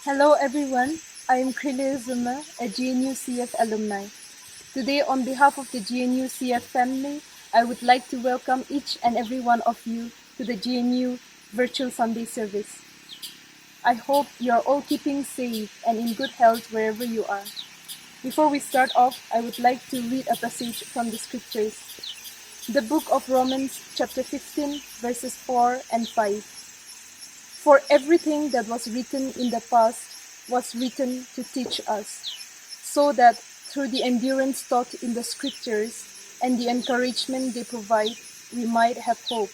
Hello everyone, I am Krile Zuma, a GNU CF alumni. Today, on behalf of the GNU CF family, I would like to welcome each and every one of you to the GNU Virtual Sunday Service. I hope you are all keeping safe and in good health wherever you are. Before we start off, I would like to read a passage from the scriptures. The book of Romans chapter 15, verses 4 and 5. For everything that was written in the past was written to teach us, so that through the endurance taught in the scriptures and the encouragement they provide, we might have hope.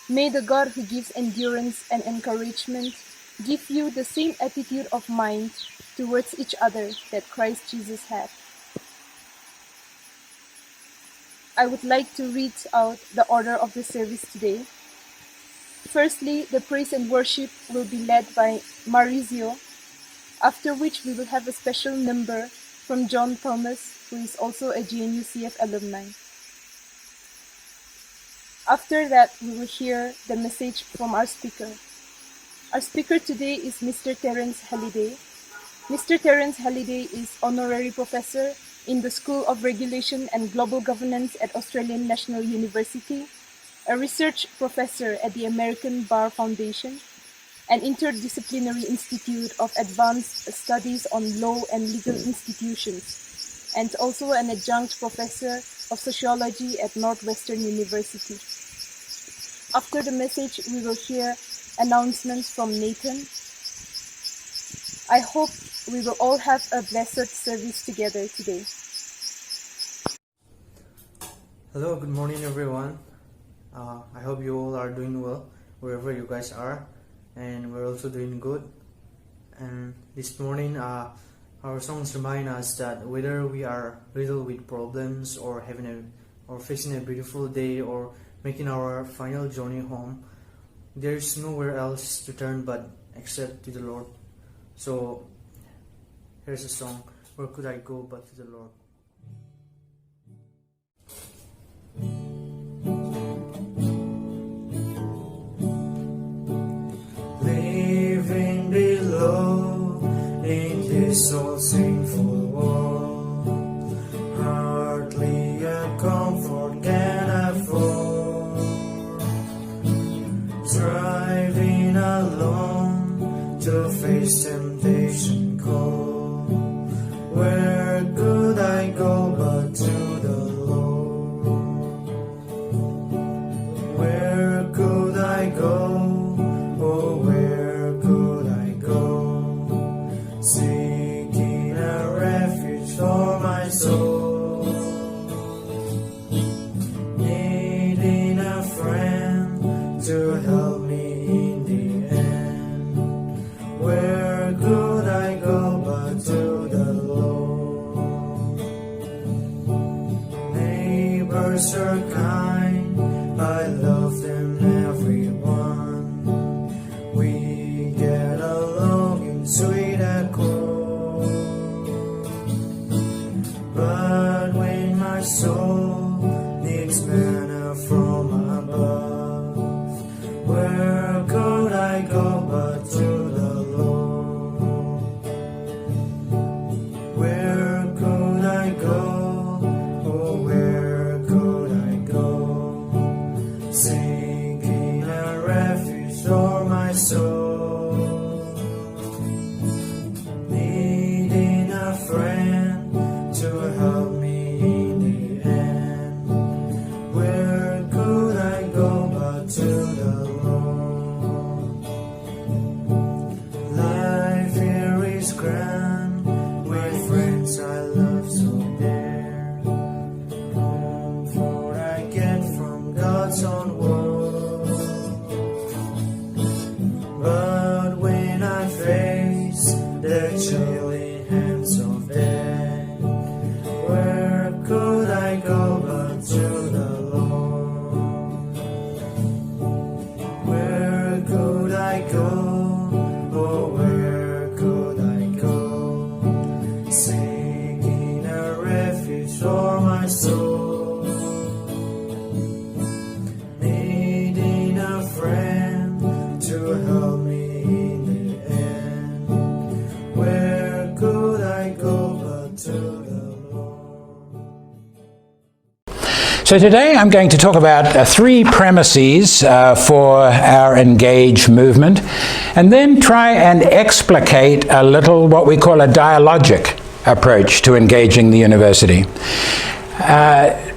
May the God who gives endurance and encouragement give you the same attitude of mind towards each other that Christ Jesus had. I would like to read out the order of the service today. Firstly, the praise and worship will be led by Mauricio, after which we will have a special number from John Thomas, who is also a GNU CF alumni. After that, we will hear the message from our speaker. Our speaker today is Mr. Terence Halliday. Mr. Terence Halliday is Honorary Professor in the School of Regulation and Global Governance at Australian National University, a research professor at the American Bar Foundation, an interdisciplinary institute of advanced studies on law and legal institutions, and also an adjunct professor of sociology at Northwestern University. After the message, we will hear announcements from Nathan. I hope we will all have a blessed service together today. Hello, good morning everyone. I hope you all are doing well wherever you guys are, and we're also doing good. And this morning our songs remind us that whether we are riddled with problems or facing a beautiful day or making our final journey home, there is nowhere else to turn but except to the Lord. So here's a song, Where Could I Go But to the Lord. Living below in this old sinful world, hardly a comfort can afford. Driving alone to face temptation cold, where could I go but to the Lord? Where could I go? Oh, where could I go? Seeking a refuge for my soul, needing a friend to help me in the end. Where could I go but to the Lord? Neighbors are kind, I love them everyone. We get along in sweet accord, but when my soul needs manna from above, where could I go but to the Lord? Where could I go? Oh, where could I go? Seeking a refuge for my soul, needing a friend to help me in the end. Where could I go but to the Lord? Life here is grand, with friends I love so dear. Comfort I get from God's own word. But when I face the chilling hands of death, where could I go but to the Lord? Where could I go? Oh, where could I go? Seeking a refuge for my soul, needing a friend to help me in the end. So today I'm going to talk about three premises for our Engage movement, and then try and explicate a little what we call a dialogic approach to engaging the university.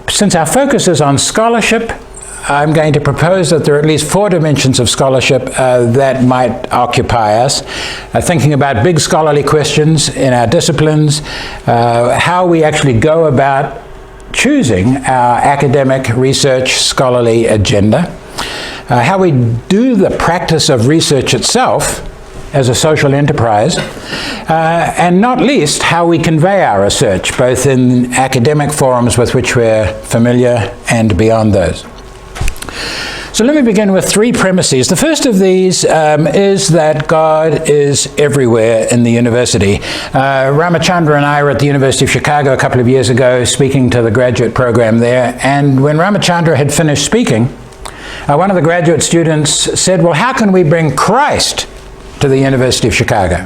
Since our focus is on scholarship, I'm going to propose that there are at least four dimensions of scholarship that might occupy us. Thinking about big scholarly questions in our disciplines, how we actually go about choosing our academic research scholarly agenda, how we do the practice of research itself as a social enterprise, and not least how we convey our research, both in academic forums with which we're familiar and beyond those. So let me begin with three premises. The first of these is that God is everywhere in the university. Ramachandra and I were at the University of Chicago a couple of years ago speaking to the graduate program there, and when Ramachandra had finished speaking, one of the graduate students said, well, how can we bring Christ to the University of Chicago?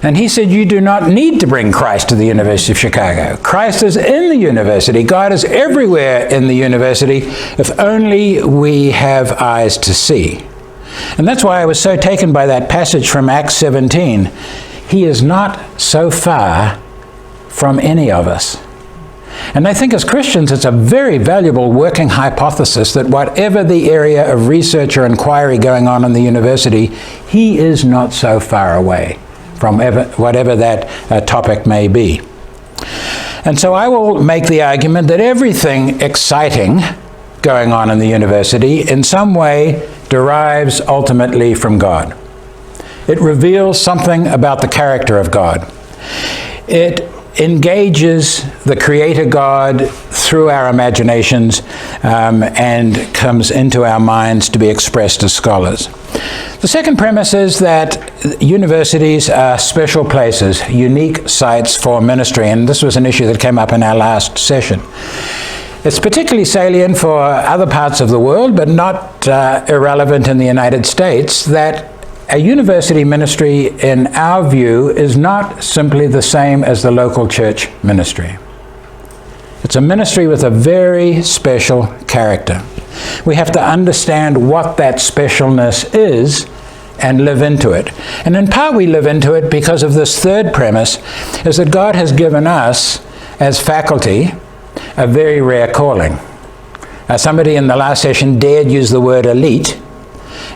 And he said, you do not need to bring Christ to the University of Chicago. Christ is in the university. God is everywhere in the university, if only we have eyes to see. And that's why I was so taken by that passage from Acts 17. He is not so far from any of us. And I think as Christians, it's a very valuable working hypothesis that whatever the area of research or inquiry going on in the university, he is not so far away from whatever that topic may be. And so I will make the argument that everything exciting going on in the university in some way derives ultimately from God. It reveals something about the character of God. It engages the Creator God through our imaginations and comes into our minds to be expressed as scholars. The second premise is that universities are special places, unique sites for ministry, and this was an issue that came up in our last session. It's particularly salient for other parts of the world, but not irrelevant in the United States, that a university ministry, in our view, is not simply the same as the local church ministry. It's a ministry with a very special character. We have to understand what that specialness is and live into it. And in part we live into it because of this third premise, is that God has given us, as faculty, a very rare calling. Somebody in the last session dared use the word elite,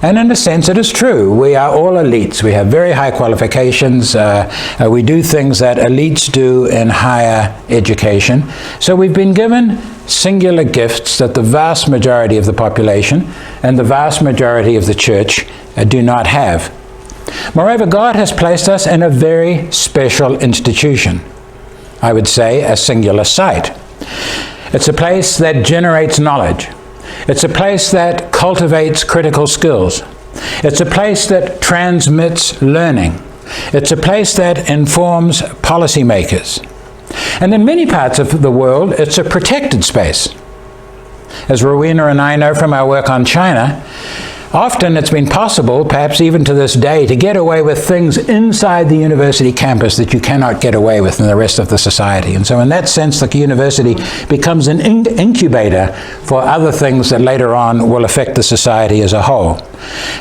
and in a sense it is true. We are all elites. We have very high qualifications. We do things that elites do in higher education. So we've been given singular gifts that the vast majority of the population and the vast majority of the church do not have. Moreover, God has placed us in a very special institution. I would say a singular site. It's a place that generates knowledge. It's a place that cultivates critical skills. It's a place that transmits learning. It's a place that informs policymakers. And in many parts of the world, it's a protected space. As Rowena and I know from our work on China, often it's been possible, perhaps even to this day, to get away with things inside the university campus that you cannot get away with in the rest of the society. And so in that sense, the university becomes an incubator for other things that later on will affect the society as a whole.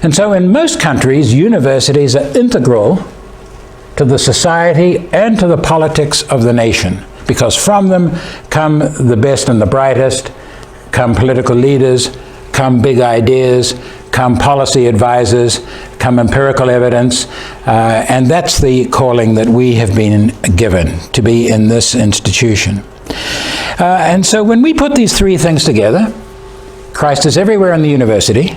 And so in most countries, universities are integral to the society and to the politics of the nation, because from them come the best and the brightest, come political leaders, come big ideas, come policy advisors, come empirical evidence, and that's the calling that we have been given, to be in this institution. And so when we put these three things together, Christ is everywhere in the university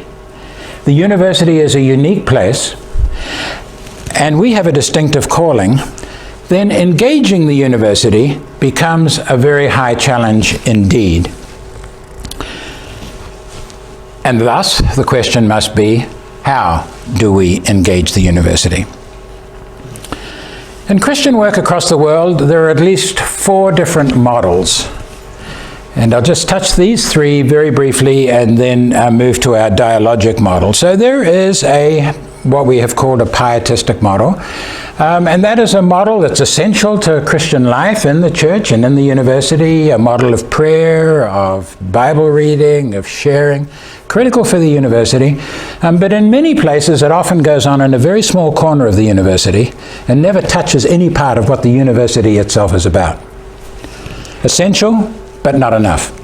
is a unique place, and we have a distinctive calling, then engaging the university becomes a very high challenge indeed. And thus, the question must be, how do we engage the university? In Christian work across the world, there are at least four different models. And I'll just touch these three very briefly and then move to our dialogic model. So there is a what we have called a pietistic model. And that is a model that's essential to Christian life in the church and in the university, a model of prayer, of Bible reading, of sharing, critical for the university. But in many places, it often goes on in a very small corner of the university and never touches any part of what the university itself is about. Essential, but not enough.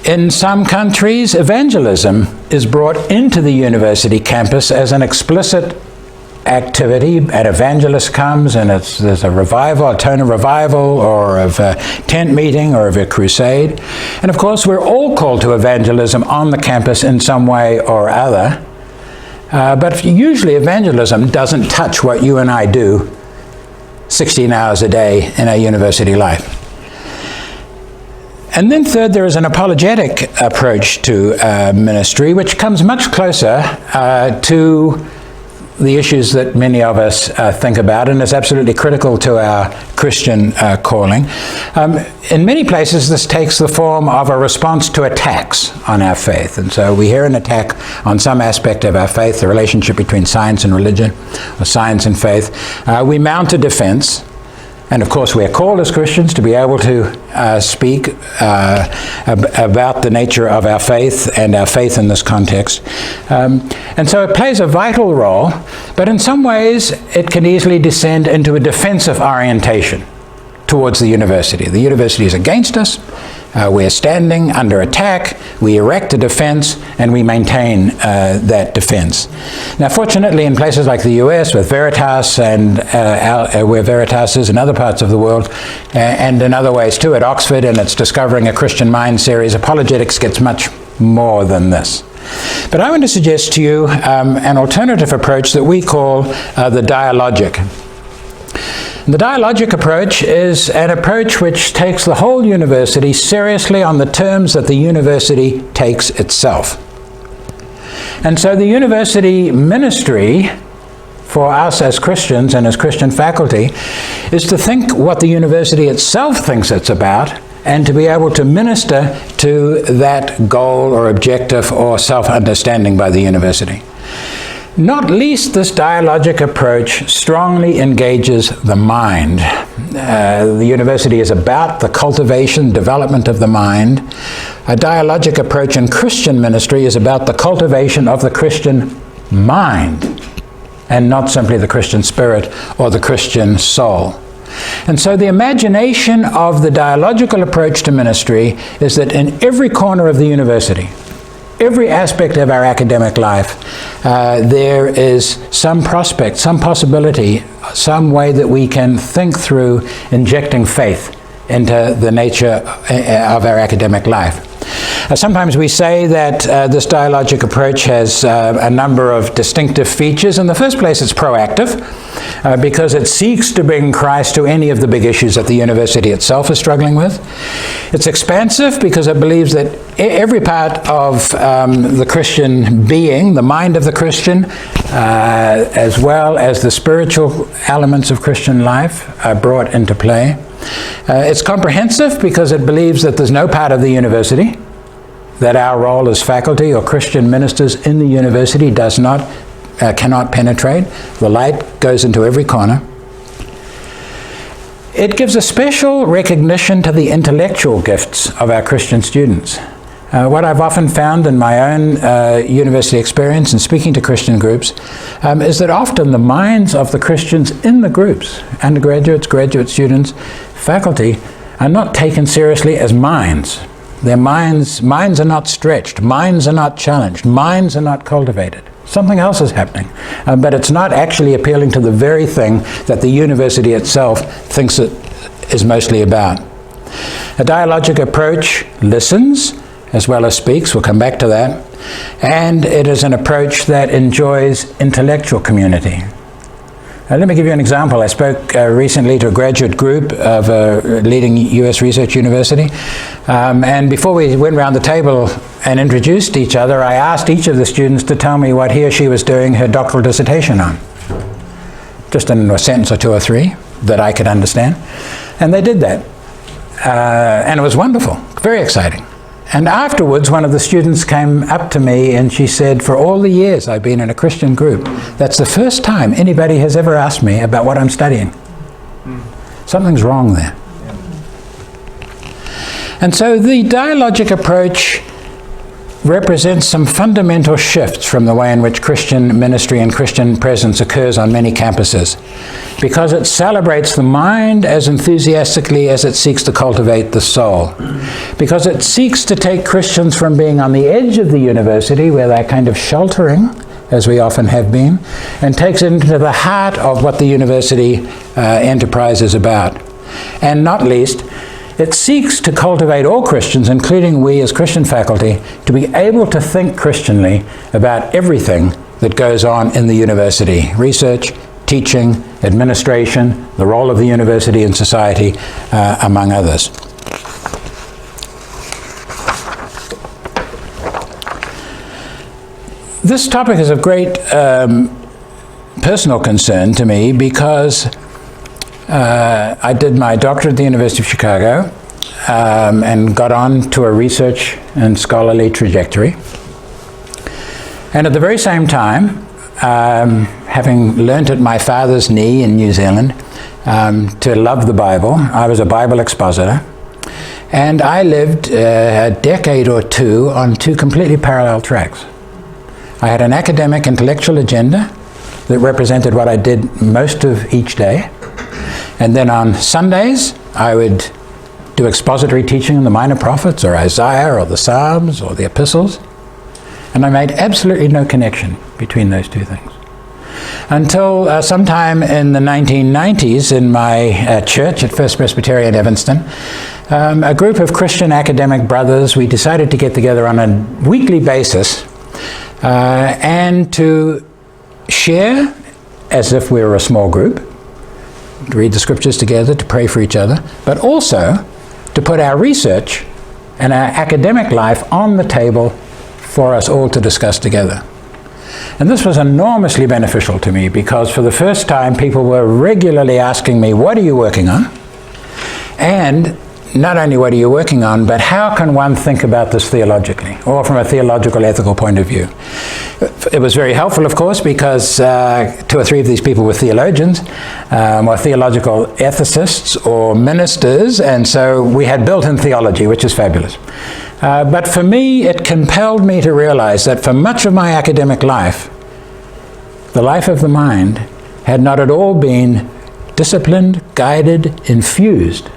In some countries, evangelism is brought into the university campus as an explicit activity. An evangelist comes and there's a revival, a tone of revival, or of a tent meeting, or of a crusade. And of course, we're all called to evangelism on the campus in some way or other. But usually evangelism doesn't touch what you and I do 16 hours a day in our university life. And then third, there is an apologetic approach to ministry, which comes much closer to the issues that many of us think about, and is absolutely critical to our Christian calling. In many places, this takes the form of a response to attacks on our faith. And so we hear an attack on some aspect of our faith, the relationship between science and religion, or science and faith. We mount a defense. And of course, we are called as Christians to be able to speak about the nature of our faith and our faith in this context. And so it plays a vital role, but in some ways it can easily descend into a defensive orientation towards the university. The university is against us. We're standing under attack, we erect a defense, and we maintain that defense. Now, fortunately, in places like the US, with Veritas and where Veritas is in other parts of the world, and in other ways too, at Oxford and its Discovering a Christian Mind series, apologetics gets much more than this. But I want to suggest to you an alternative approach that we call the dialogic. The dialogic approach is an approach which takes the whole university seriously on the terms that the university takes itself. And so the university ministry for us as Christians and as Christian faculty is to think what the university itself thinks it's about, and to be able to minister to that goal or objective or self-understanding by the university. Not least, this dialogic approach strongly engages the mind. The university is about the cultivation, development of the mind. A dialogic approach in Christian ministry is about the cultivation of the Christian mind, and not simply the Christian spirit or the Christian soul. And so the imagination of the dialogical approach to ministry is that in every corner of the university, every aspect of our academic life, there is some prospect, some possibility, some way that we can think through injecting faith into the nature of our academic life. Sometimes we say that this dialogic approach has a number of distinctive features. In the first place, it's proactive because it seeks to bring Christ to any of the big issues that the university itself is struggling with. It's expansive because it believes that every part of the Christian being, the mind of the Christian, as well as the spiritual elements of Christian life, are brought into play. It's comprehensive because it believes that there's no part of the university that our role as faculty or Christian ministers in the university cannot penetrate. The light goes into every corner. It gives a special recognition to the intellectual gifts of our Christian students. What I've often found in my own university experience and speaking to Christian groups is that often the minds of the Christians in the groups, undergraduates, graduate students, faculty, are not taken seriously as minds. Their minds are not stretched, minds are not challenged, minds are not cultivated. Something else is happening, but it's not actually appealing to the very thing that the university itself thinks it is mostly about. A dialogic approach listens as well as speaks, we'll come back to that, and it is an approach that enjoys intellectual community. Let me give you an example. I spoke recently to a graduate group of a leading US research university, and before we went around the table and introduced each other, I asked each of the students to tell me what he or she was doing her doctoral dissertation on. Just in a sentence or two or three that I could understand. And they did that. And it was wonderful, very exciting. And afterwards, one of the students came up to me and she said, for all the years I've been in a Christian group, that's the first time anybody has ever asked me about what I'm studying. Something's wrong there. And so the dialogic approach represents some fundamental shifts from the way in which Christian ministry and Christian presence occurs on many campuses, because it celebrates the mind as enthusiastically as it seeks to cultivate the soul, because it seeks to take Christians from being on the edge of the university, where they're kind of sheltering, as we often have been, and takes it into the heart of what the university enterprise is about. And not least, it seeks to cultivate all Christians, including we as Christian faculty, to be able to think Christianly about everything that goes on in the university: research, teaching, administration, the role of the university in society, among others. This topic is of great personal concern to me because I did my doctorate at the University of Chicago and got on to a research and scholarly trajectory. And at the very same time, having learnt at my father's knee in New Zealand to love the Bible, I was a Bible expositor. And I lived a decade or two on two completely parallel tracks. I had an academic intellectual agenda that represented what I did most of each day. And then on Sundays, I would do expository teaching in the minor prophets, or Isaiah, or the Psalms, or the epistles. And I made absolutely no connection between those two things. Until sometime in the 1990s, in my church at First Presbyterian Evanston, a group of Christian academic brothers, we decided to get together on a weekly basis and to share, as if we were a small group, to read the scriptures together, to pray for each other, but also to put our research and our academic life on the table for us all to discuss together. And this was enormously beneficial to me because for the first time people were regularly asking me, what are you working on? And not only what are you working on, but how can one think about this theologically, or from a theological, ethical point of view? It was very helpful, of course, because 2 or 3 of these people were theologians, or theological ethicists, or ministers, and so we had built-in theology, which is fabulous. But for me, it compelled me to realize that for much of my academic life, the life of the mind had not at all been disciplined, guided, infused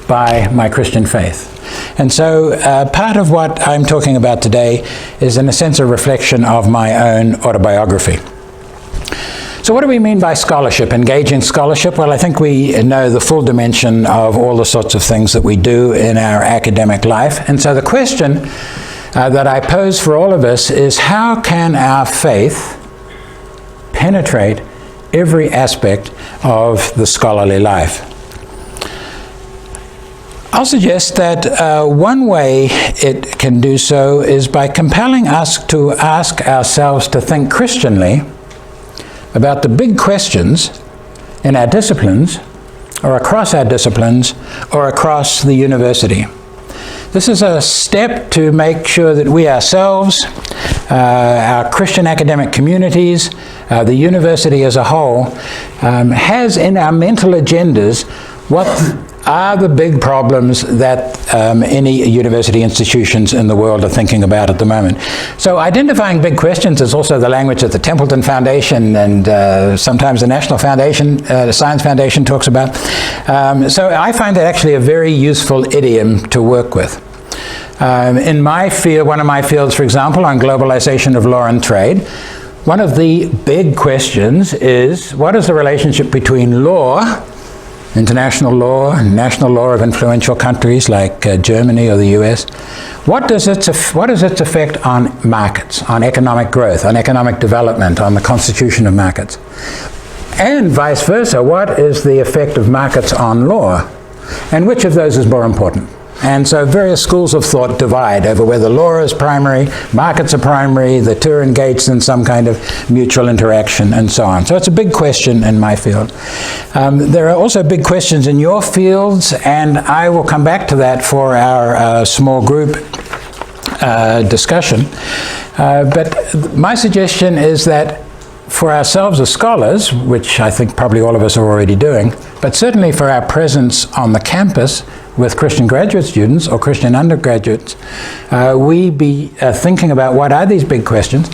by my Christian faith. And so part of what I'm talking about today is in a sense a reflection of my own autobiography. So what do we mean by scholarship, engaging scholarship? Well, I think we know the full dimension of all the sorts of things that we do in our academic life. And so the question that I pose for all of us is, how can our faith penetrate every aspect of the scholarly life? I'll suggest that one way it can do so is by compelling us to ask ourselves to think Christianly about the big questions in our disciplines, or across our disciplines, or across the university. This is a step to make sure that we ourselves, our Christian academic communities, the university as a whole, has in our mental agendas what are the big problems that any university institutions in the world are thinking about at the moment. So identifying big questions is also the language that the Templeton Foundation and sometimes the National Foundation, the Science Foundation talks about. So I find that actually a very useful idiom to work with. In my field, one of my fields, for example, on globalization of law and trade, one of the big questions is, what is the relationship between law, international law, and national law of influential countries like Germany or the US? What is its effect on markets, on economic growth, on economic development, on the constitution of markets? And vice versa, what is the effect of markets on law? And which of those is more important? And so various schools of thought divide over whether law is primary, markets are primary, the two are engaged in some kind of mutual interaction, and so on. So it's a big question in my field. There are also big questions in your fields, and I will come back to that for our small group discussion. But my suggestion is that for ourselves as scholars, which I think probably all of us are already doing, but certainly for our presence on the campus with Christian graduate students or Christian undergraduates, we be thinking about what are these big questions.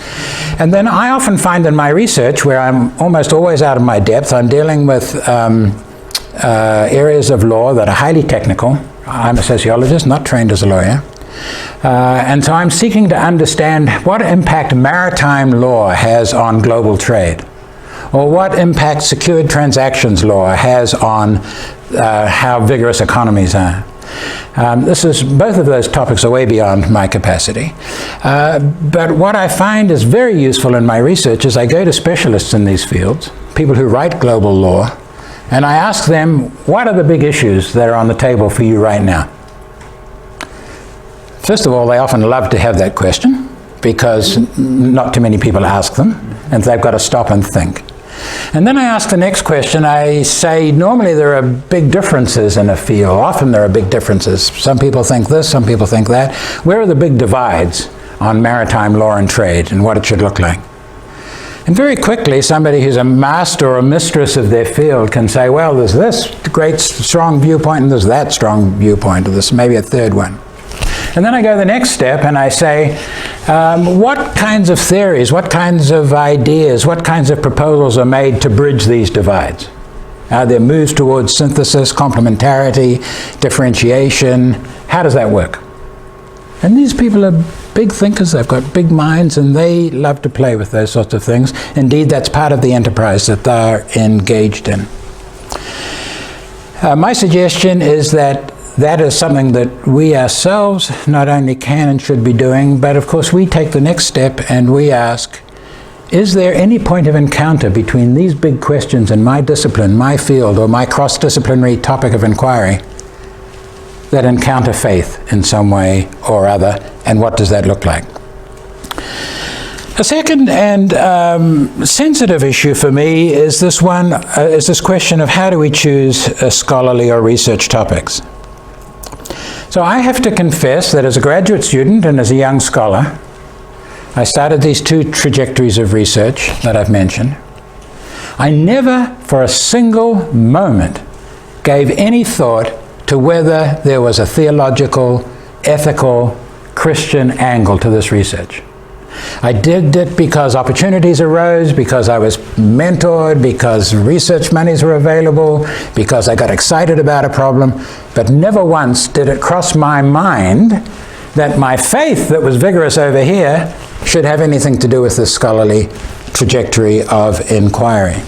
And then I often find in my research, where I'm almost always out of my depth, I'm dealing with areas of law that are highly technical. I'm a sociologist, not trained as a lawyer. And so I'm seeking to understand what impact maritime law has on global trade, or what impact secured transactions law has on how vigorous economies are. Both of those topics are way beyond my capacity. But what I find is very useful in my research is I go to specialists in these fields, people who write global law, and I ask them, what are the big issues that are on the table for you right now? First of all, they often love to have that question because not too many people ask them, and they've got to stop and think. And then I ask the next question. I say, normally there are big differences in a field. Often there are big differences. Some people think this, some people think that. Where are the big divides on maritime law and trade and what it should look like? And very quickly, somebody who's a master or a mistress of their field can say, well, there's this great strong viewpoint and there's that strong viewpoint, or there's maybe a third one. And then I go the next step and I say, what kinds of theories, what kinds of ideas, what kinds of proposals are made to bridge these divides? Are there moves towards synthesis, complementarity, differentiation? How does that work? And these people are big thinkers, they've got big minds, and they love to play with those sorts of things. Indeed, that's part of the enterprise that they're engaged in. My suggestion is that that is something that we ourselves not only can and should be doing, but of course we take the next step and we ask, is there any point of encounter between these big questions in my discipline, my field, or my cross-disciplinary topic of inquiry that encounter faith in some way or other, and what does that look like? A second and sensitive issue for me is this question of how do we choose scholarly or research topics? So I have to confess that as a graduate student and as a young scholar, I started these two trajectories of research that I've mentioned. I never for a single moment gave any thought to whether there was a theological, ethical, Christian angle to this research. I did it because opportunities arose, because I was mentored, because research monies were available, because I got excited about a problem, but never once did it cross my mind that my faith that was vigorous over here should have anything to do with this scholarly trajectory of inquiry.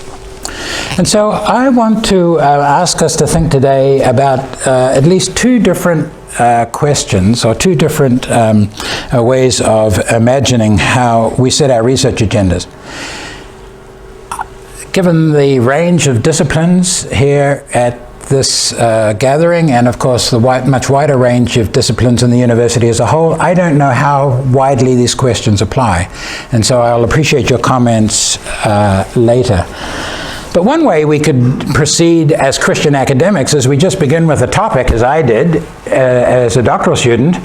And so I want to ask us to think today about at least two different questions, or two different ways of imagining how we set our research agendas. Given the range of disciplines here at this gathering, and of course the much wider range of disciplines in the university as a whole, I don't know how widely these questions apply, and so I'll appreciate your comments later. But one way we could proceed as Christian academics is we just begin with a topic, as I did as a doctoral student,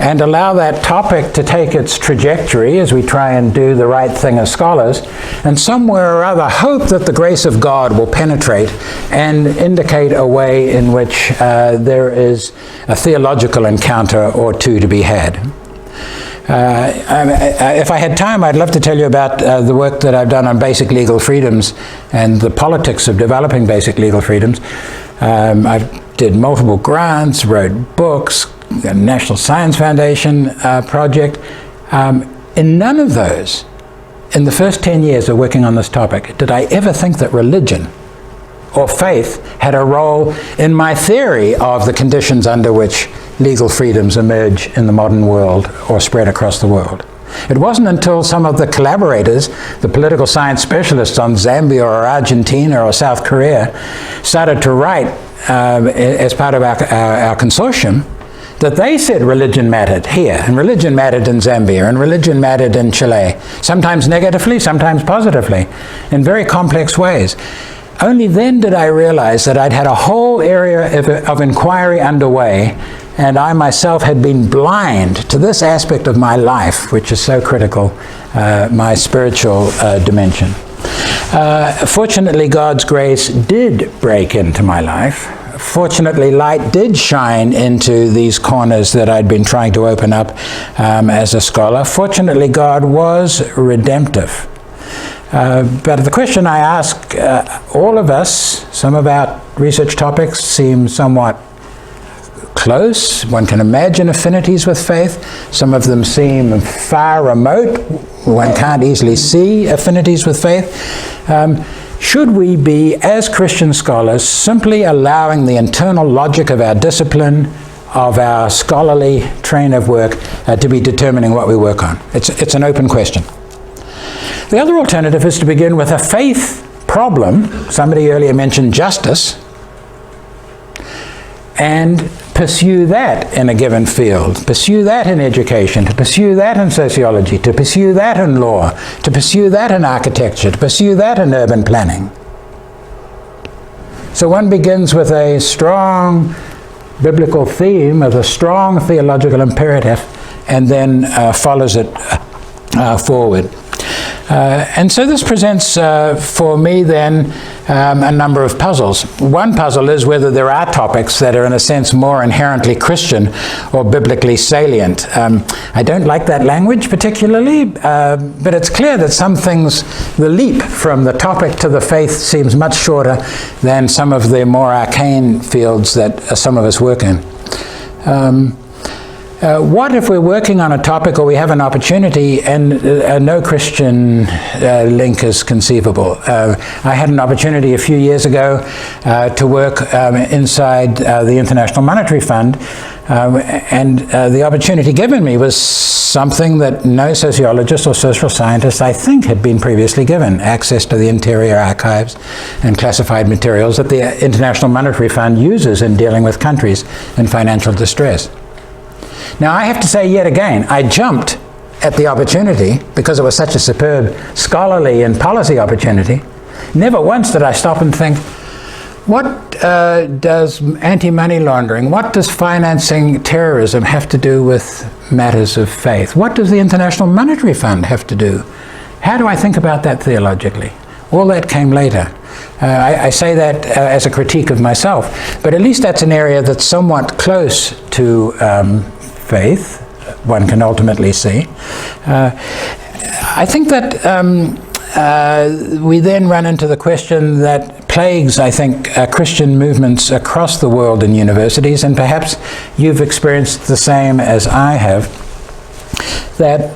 and allow that topic to take its trajectory as we try and do the right thing as scholars, and somewhere or other hope that the grace of God will penetrate and indicate a way in which there is a theological encounter or two to be had. If I had time, I'd love to tell you about the work that I've done on basic legal freedoms and the politics of developing basic legal freedoms. I did multiple grants, wrote books, a National Science Foundation project. In none of those, in the first 10 years of working on this topic, did I ever think that religion or faith had a role in my theory of the conditions under which legal freedoms emerge in the modern world or spread across the world. It wasn't until some of the collaborators, the political science specialists on Zambia or Argentina or South Korea, started to write as part of our consortium, that they said religion mattered here, and religion mattered in Zambia, and religion mattered in Chile, sometimes negatively, sometimes positively, in very complex ways. Only then did I realize that I'd had a whole area of inquiry underway and I myself had been blind to this aspect of my life, which is so critical, my spiritual dimension. Fortunately, God's grace did break into my life. Fortunately, light did shine into these corners that I'd been trying to open up as a scholar. Fortunately, God was redemptive. But the question I ask all of us, some of our research topics seem somewhat close. One can imagine affinities with faith. Some of them seem far remote. One can't easily see affinities with faith. Should we be, as Christian scholars, simply allowing the internal logic of our discipline, of our scholarly train of work, to be determining what we work on? It's an open question. The other alternative is to begin with a faith problem. Somebody earlier mentioned justice, and pursue that in a given field, pursue that in education, to pursue that in sociology, to pursue that in law, to pursue that in architecture, to pursue that in urban planning. So one begins with a strong biblical theme, with a strong theological imperative, and then follows it forward. And so this presents for me then a number of puzzles. One puzzle is whether there are topics that are in a sense more inherently Christian or biblically salient. I don't like that language particularly, but it's clear that some things, the leap from the topic to the faith seems much shorter than some of the more arcane fields that some of us work in. What if we're working on a topic or we have an opportunity and no Christian link is conceivable? I had an opportunity a few years ago to work inside the International Monetary Fund, and the opportunity given me was something that no sociologist or social scientist, I think, had been previously given: access to the interior archives and classified materials that the International Monetary Fund uses in dealing with countries in financial distress. Now, I have to say yet again, I jumped at the opportunity because it was such a superb scholarly and policy opportunity. Never once did I stop and think, what does anti-money laundering, what does financing terrorism have to do with matters of faith? What does the International Monetary Fund have to do? How do I think about that theologically? All that came later. I say that as a critique of myself, but at least that's an area that's somewhat close to faith, one can ultimately see. I think that we then run into the question that plagues, I think, Christian movements across the world in universities, and perhaps you've experienced the same as I have, that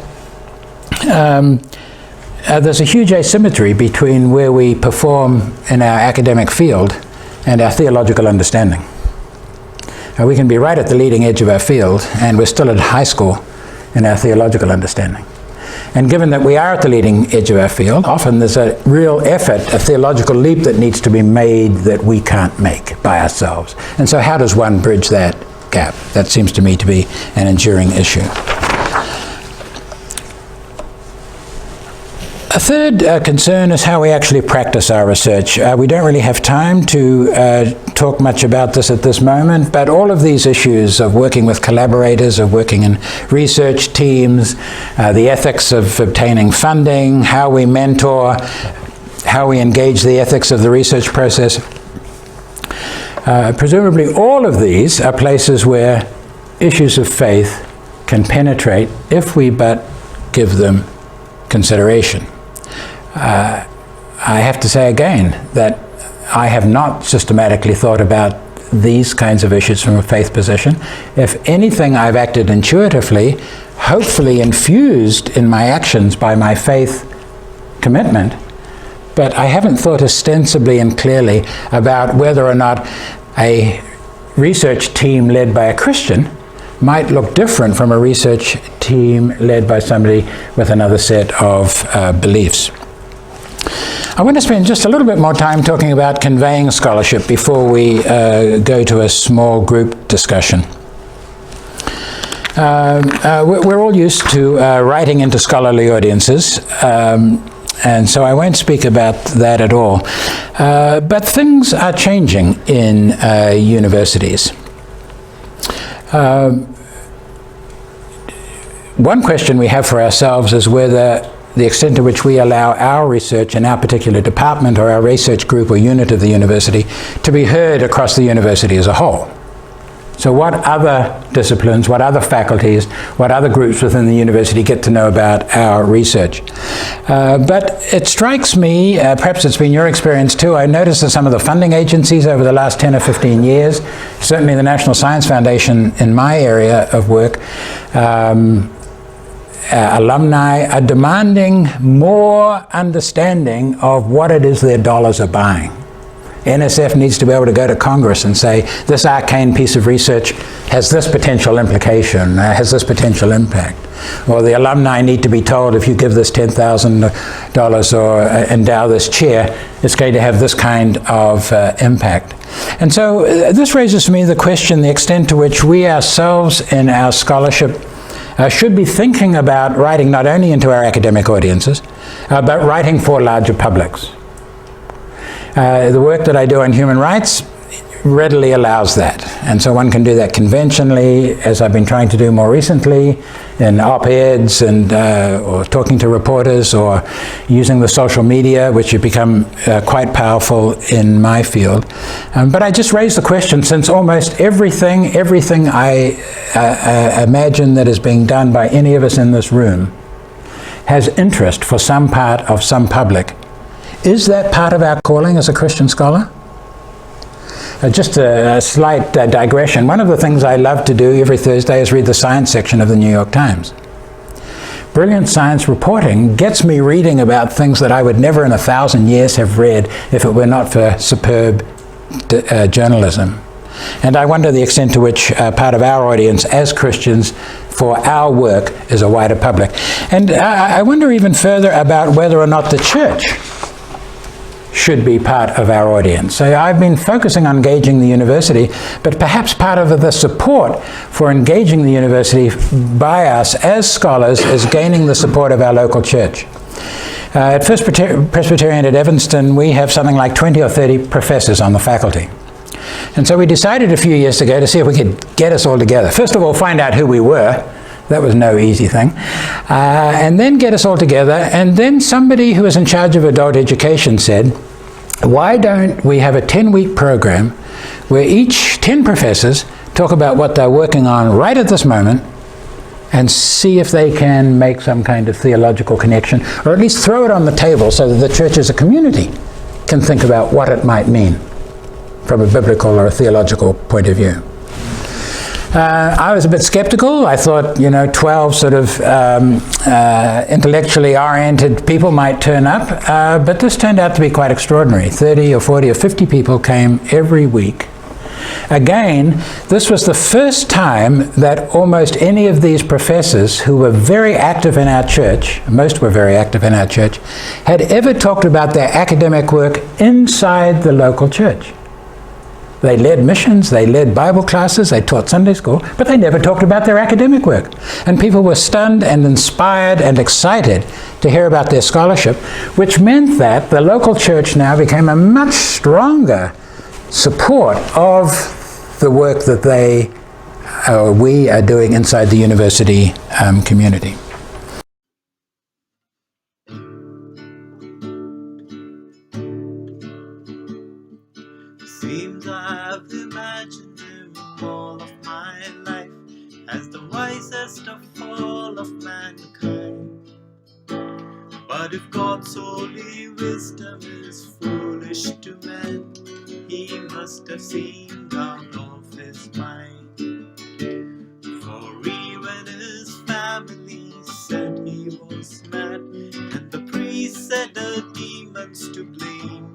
there's a huge asymmetry between where we perform in our academic field and our theological understanding. We can be right at the leading edge of our field, and we're still at high school in our theological understanding. And given that we are at the leading edge of our field, often there's a real effort, a theological leap that needs to be made that we can't make by ourselves. And so how does one bridge that gap? That seems to me to be an enduring issue. A third concern is how we actually practice our research. We don't really have time to talk much about this at this moment, but all of these issues of working with collaborators, of working in research teams, the ethics of obtaining funding, how we mentor, how we engage the ethics of the research process, presumably all of these are places where issues of faith can penetrate if we but give them consideration. I have to say again that I have not systematically thought about these kinds of issues from a faith position. If anything, I've acted intuitively, hopefully infused in my actions by my faith commitment, but I haven't thought ostensibly and clearly about whether or not a research team led by a Christian might look different from a research team led by somebody with another set of beliefs. I want to spend just a little bit more time talking about conveying scholarship before we go to a small group discussion. We're all used to writing into scholarly audiences, and so I won't speak about that at all. But things are changing in universities. One question we have for ourselves is whether the extent to which we allow our research in our particular department or our research group or unit of the university to be heard across the university as a whole. So what other disciplines, what other faculties, what other groups within the university get to know about our research? But it strikes me, perhaps it's been your experience too, I noticed that some of the funding agencies over the last 10 or 15 years, certainly the National Science Foundation in my area of work, alumni are demanding more understanding of what it is their dollars are buying. NSF needs to be able to go to Congress and say, this arcane piece of research has this potential implication, has this potential impact. Or the alumni need to be told, if you give this $10,000 or endow this chair, it's going to have this kind of impact. And so this raises for me the question, the extent to which we ourselves in our scholarship should be thinking about writing not only into our academic audiences, but writing for larger publics. The work that I do on human rights readily allows that. And so one can do that conventionally, as I've been trying to do more recently, in op-eds and or talking to reporters or using the social media, which have become quite powerful in my field. But I just raised the question, since almost everything I imagine that is being done by any of us in this room has interest for some part of some public, is that part of our calling as a Christian scholar? Just a slight digression. One of the things I love to do every Thursday is read the science section of the New York Times. Brilliant science reporting gets me reading about things that I would never in 1,000 years have read if it were not for superb journalism. And I wonder the extent to which part of our audience as Christians for our work is a wider public. And I wonder even further about whether or not the church should be part of our audience. So I've been focusing on engaging the university, but perhaps part of the support for engaging the university by us as scholars is gaining the support of our local church. At First Presbyterian at Evanston, we have something like 20 or 30 professors on the faculty. And so we decided a few years ago to see if we could get us all together. First of all, find out who we were. That was no easy thing. And then get us all together. And then somebody who was in charge of adult education said, why don't we have a 10-week program where each 10 professors talk about what they're working on right at this moment and see if they can make some kind of theological connection, or at least throw it on the table so that the church as a community can think about what it might mean from a biblical or a theological point of view. I was a bit skeptical. I thought, 12 sort of intellectually oriented people might turn up, but this turned out to be quite extraordinary. 30 or 40 or 50 people came every week. Again, this was the first time that almost any of these professors who were very active in our church, most were very active in our church, had ever talked about their academic work inside the local church. They led missions, they led Bible classes, they taught Sunday school, but they never talked about their academic work. And people were stunned and inspired and excited to hear about their scholarship, which meant that the local church now became a much stronger support of the work that we are doing inside the university community. Seems I've imagined him all of my life as the wisest of all of mankind. But if God's holy wisdom is foolish to men, he must have seen out of his mind. For even his family said he was mad, and the priest said the demons to blame.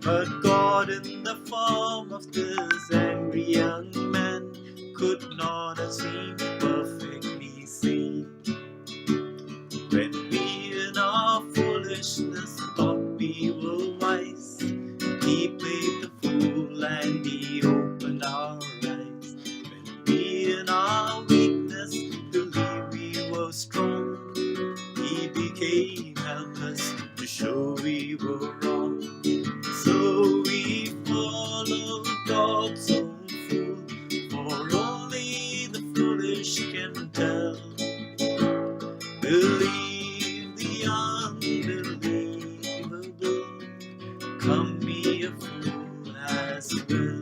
But God, in the form of this angry young man, could not have seemed perfectly sane. When we in our foolishness thought we were wise, he played the fool and he can tell. Believe the unbelievable. Come be a fool as well.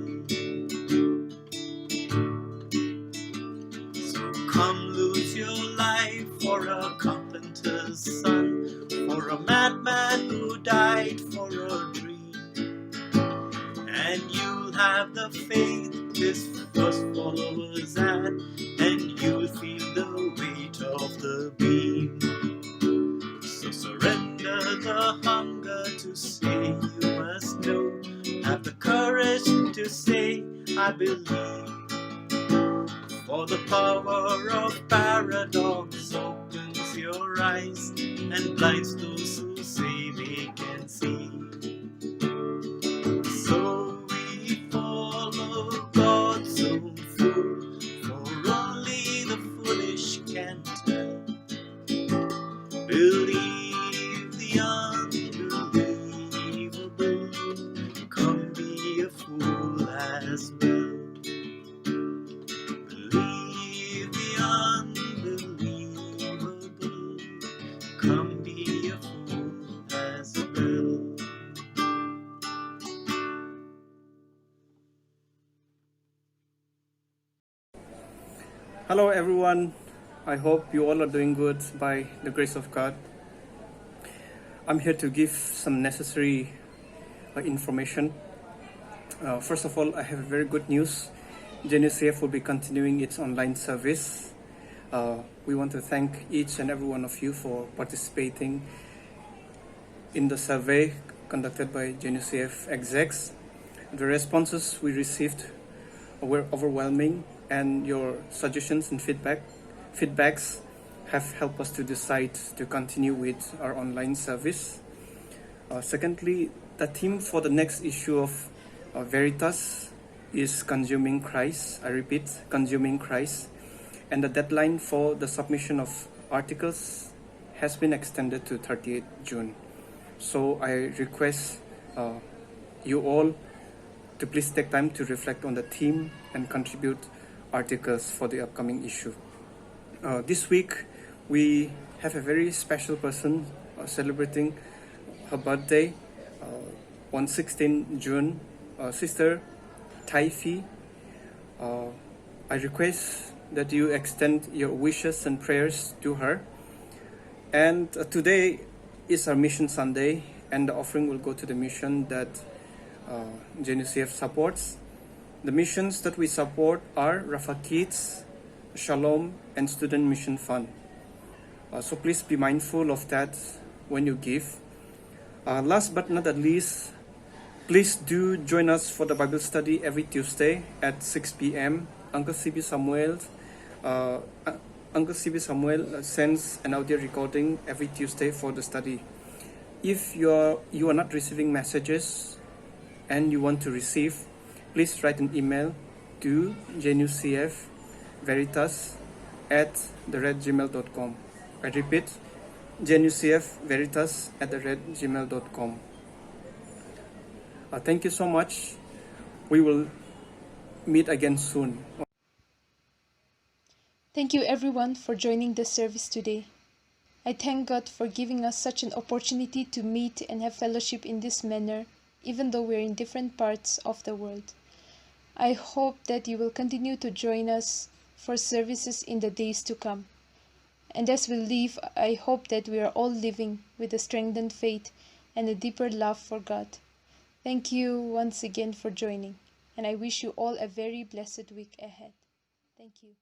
So come lose your life for a carpenter's son, for a madman who died for a dream. And you'll have the faith his first followers had, and you'll feel the weight of the beam. So surrender the hunger to say you must know. Have the courage to say I believe. For the power of paradox opens your eyes and blinds those who say they can see. So we follow God's own fool, for only the foolish can tell. Believe the unbelievable. Come be a fool as well. Believe the unbelievable. Come be a fool as well. Hello everyone, I hope you all are doing good by the grace of God. I'm here to give some necessary information. First of all, I have very good news. JNUCF will be continuing its online service. We want to thank each and every one of you for participating in the survey conducted by JNUCF execs. The responses we received were overwhelming, and your suggestions and feedbacks have helped us to decide to continue with our online service. Secondly, the theme for the next issue of Veritas is Consuming Christ. I repeat, Consuming Christ. And the deadline for the submission of articles has been extended to 30th June. So I request you all to please take time to reflect on the theme and contribute articles for the upcoming issue. This week we have a very special person celebrating her birthday on 16 June, Sister Taifi. I request that you extend your wishes and prayers to her. And today is our Mission Sunday, and the offering will go to the mission that JNUCF supports. The missions that we support are Rafa Kids, Shalom, and Student Mission Fund. So please be mindful of that when you give. Last but not least, please do join us for the Bible study every Tuesday at 6 p.m. Uncle CB Samuel sends an audio recording every Tuesday for the study. If you are not receiving messages and you want to receive, please write an email to jnucfveritas@gmail.com. I repeat, jnucfveritas@gmail.com. Thank you so much. We will meet again soon. Thank you everyone for joining the service today. I thank God for giving us such an opportunity to meet and have fellowship in this manner, even though we're in different parts of the world. I hope that you will continue to join us for services in the days to come. And as we leave, I hope that we are all living with a strengthened faith and a deeper love for God. Thank you once again for joining, and I wish you all a very blessed week ahead. Thank you.